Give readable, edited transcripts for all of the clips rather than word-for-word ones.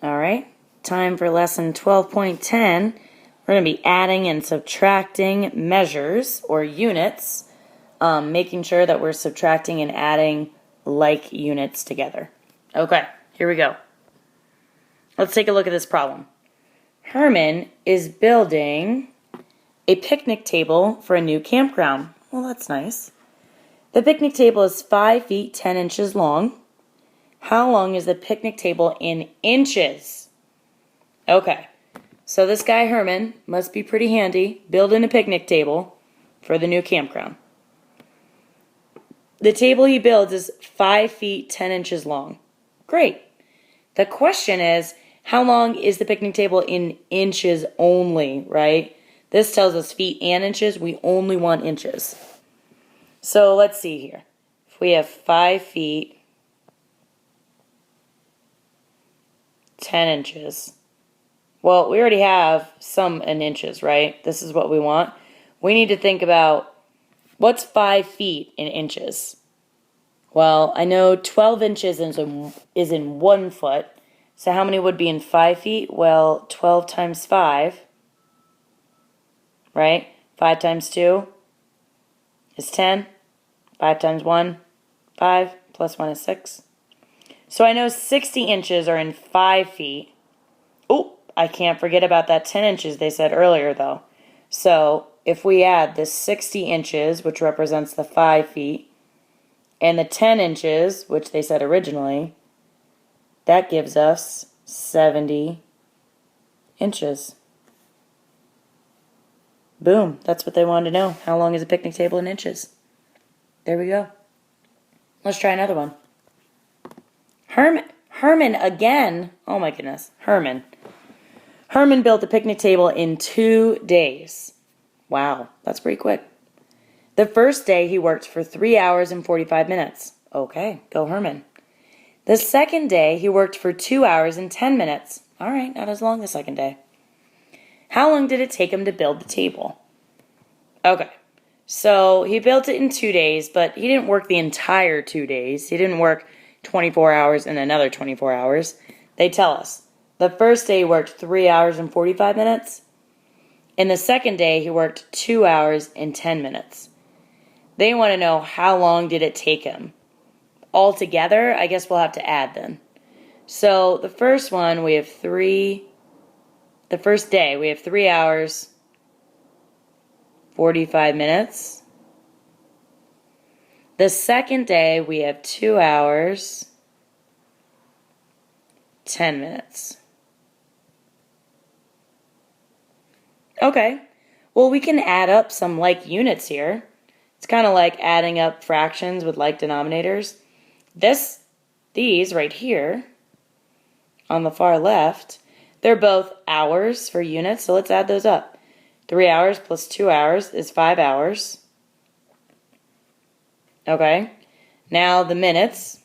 All right, time for lesson 12.10. We're going to be adding and subtracting measures or units, making sure that we're subtracting and adding like units together. Okay, here we go. Let's take a look at this problem. Herman is building a picnic table for a new campground. Well, that's nice. The picnic table is 5 feet 10 inches long. How long is the picnic table in inches? Okay, so this guy Herman must be pretty handy building a picnic table for the new campground. The table he builds is 5 feet 10 inches long. Great. The question is, how long is the picnic table in inches only, right? This tells us feet and inches. We only want inches. So let's see here. If we have 5 feet 10 inches. Well, we already have some in inches, right? This is what we want. We need to think about what's 5 feet in inches. Well, I know 12 inches is in 1 foot. So how many would be in 5 feet? Well, 12 times 5, right? 5 times 2 is 10. 5 times 1, 5, plus 1 is 6. So I know 60 inches are in 5 feet. Oh, I can't forget about that 10 inches they said earlier, though. So if we add the 60 inches, which represents the 5 feet, and the 10 inches, which they said originally, that gives us 70 inches. Boom, that's what they wanted to know. How long is a picnic table in inches? There we go. Let's try another one. Herman again. Oh my goodness, Herman. Herman built a picnic table in 2 days. Wow, that's pretty quick. The first day he worked for 3 hours and 45 minutes. Okay, go Herman. The second day he worked for 2 hours and 10 minutes. All right, not as long the second day. How long did it take him to build the table? Okay, so he built it in 2 days, but he didn't work the entire 2 days. He didn't work 24 hours and another 24 hours. They tell us the first day he worked 3 hours and 45 minutes. And the second day he worked 2 hours and 10 minutes. They want to know how long did it take him. All together, I guess we'll have to add them. So the first one, we have the first day, we have 3 hours, 45 minutes. The second day, we have 2 hours, 10 minutes. Okay, well, we can add up some like units here. It's kind of like adding up fractions with like denominators. These right here, on the far left, they're both hours for units, so let's add those up. 3 hours plus 2 hours is 5 hours. Okay, now the minutes,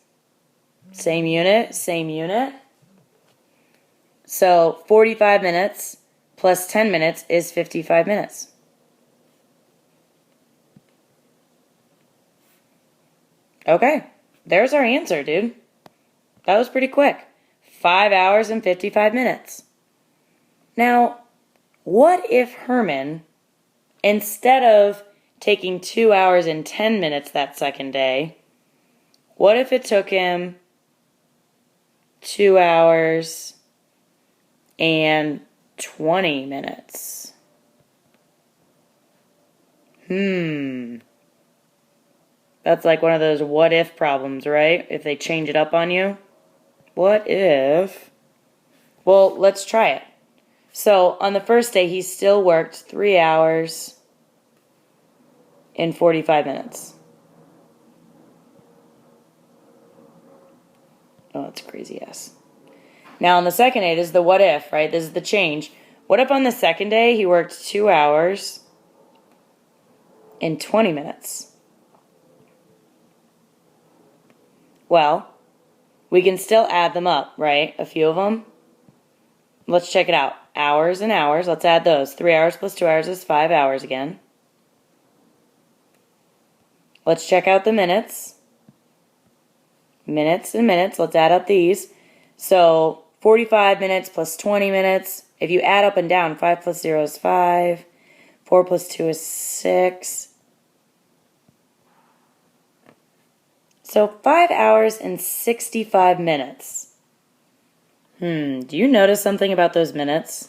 same unit, same unit. So 45 minutes plus 10 minutes is 55 minutes. Okay, there's our answer, dude. That was pretty quick. 5 hours and 55 minutes. Now, what if Herman, instead of taking 2 hours and 10 minutes that second day, what if it took him 2 hours and 20 minutes? That's like one of those what if problems, right? If they change it up on you. What if? Well, let's try it. So on the first day, he still worked 3 hours and 45 minutes. Oh, that's crazy ass. Now on the second day, this is the what if, right? This is the change. What if on the second day he worked 2 hours and 20 minutes? Well, we can still add them up, right? A few of them. Let's check it out. Hours and hours. Let's add those. 3 hours plus 2 hours is 5 hours again. Let's check out the minutes. Minutes and minutes. Let's add up these. So 45 minutes plus 20 minutes. If you add up and down, 5 plus 0 is 5. 4 plus 2 is 6. So 5 hours and 65 minutes. Do you notice something about those minutes?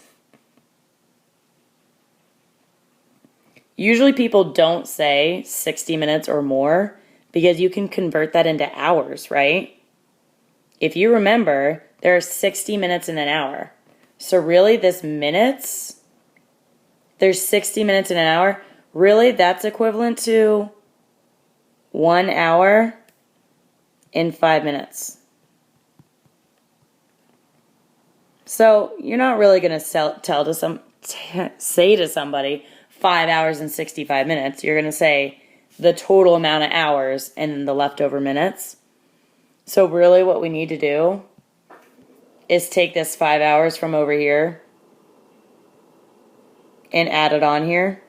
Usually people don't say 60 minutes or more because you can convert that into hours, right? If you remember, there are 60 minutes in an hour. So really this minutes, there's 60 minutes in an hour. Really, that's equivalent to 1 hour in 5 minutes. So you're not really going to say to somebody 5 hours and 65 minutes. You're going to say the total amount of hours and then the leftover minutes. So really what we need to do is take this 5 hours from over here and add it on here.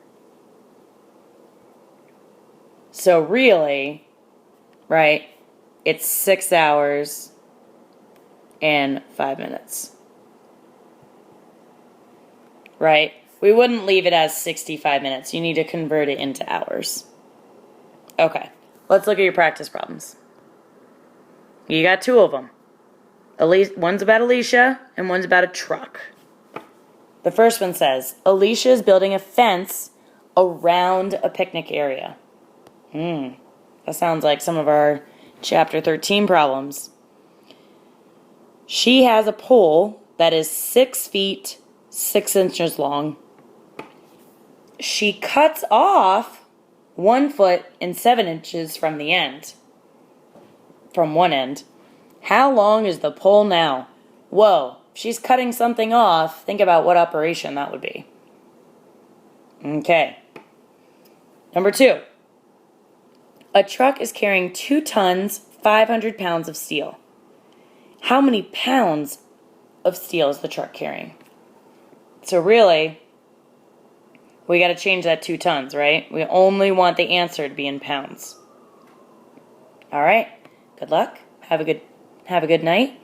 So really, right, it's 6 hours and 5 minutes. Right? We wouldn't leave it as 65 minutes. You need to convert it into hours. Okay, let's look at your practice problems. You got 2 of them. One's about Alicia and one's about a truck. The first one says, Alicia is building a fence around a picnic area. That sounds like some of our chapter 13 problems. She has a pole that is 6 feet 6 inches long. She cuts off 1 foot and 7 inches from the end. From one end. How long is the pole now? Whoa, she's cutting something off. Think about what operation that would be. Okay. Number 2. A truck is carrying 2 tons, 500 pounds of steel. How many pounds of steel is the truck carrying? So really, we got to change that 2 tons, right? We only want the answer to be in pounds. All right. Good luck. Have a good night.